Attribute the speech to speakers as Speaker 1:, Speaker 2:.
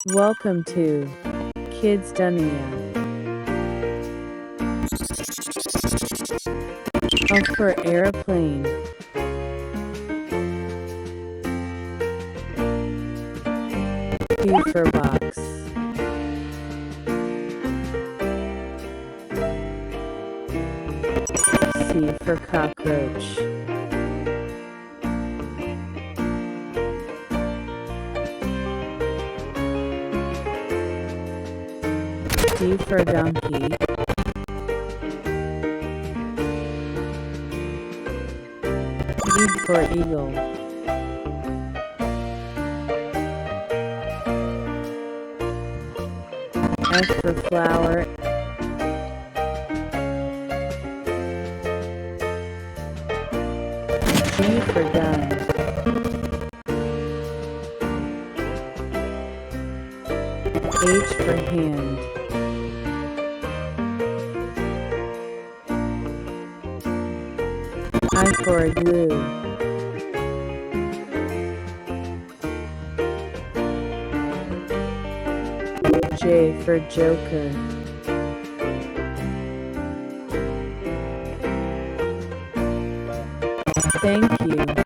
Speaker 1: Welcome to Kids Dunia. O for aeroplane. B for box. C for cockroach. D for donkey. E for eagle. F for flower. G for gun. H for hand. I for igloo. J for joker. Thank you.